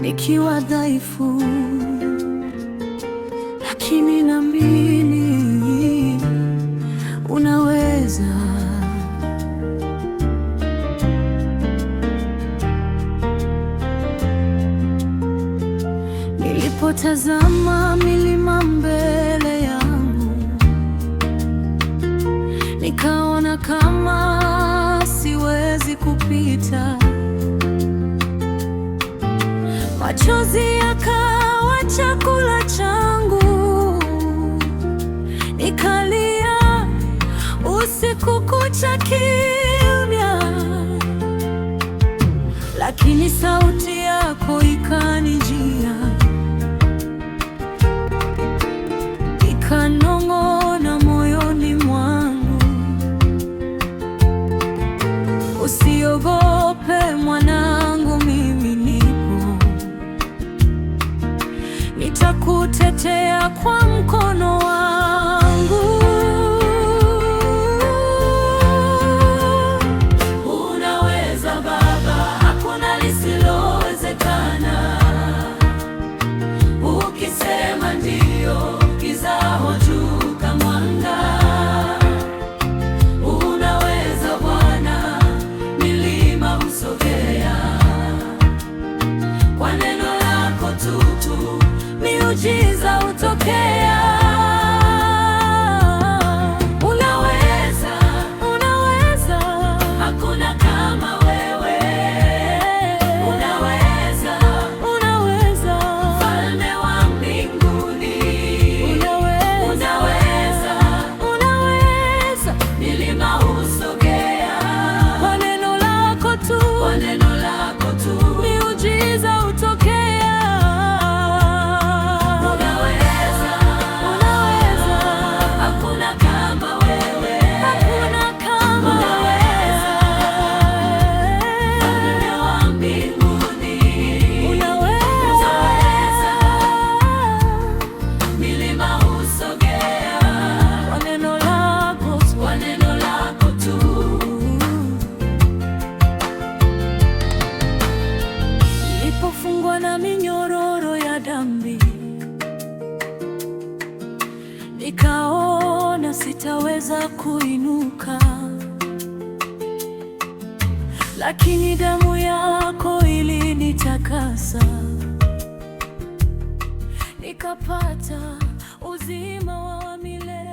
nikiwa dhaifu, lakini naamini unaweza. Nilipotazama milima mbele yangu, nikaona kama siwezi kupita. Machozi yakawa chakula changu, nikalia usiku kucha kimya, lakini sauti yako ikanijia, ikanong'ona moyoni mwangu, usiogope mwanangu, mimi nipo, nitakutetea kwa mkono wangu. Unaweza Baba, hakuna lisilowezekana. Ukisema ndio, giza hutuka mwanga. Unaweza Bwana, milima husogea. Kwa neno lako tu miujiza hutokea. Unaweza, unaweza, hakuna kama wewe. Unaweza, unaweza, Mfalme wa mbinguni. Unaweza, unaweza, milima husogea. Kwa neno lako tu, kwa neno lako tu, miujiza hutokea. Nilipofungwa na minyororo ya dhambi, nikaona sitaweza kuinuka, lakini damu yako ilinitakasa, nikapata uzima wa milele.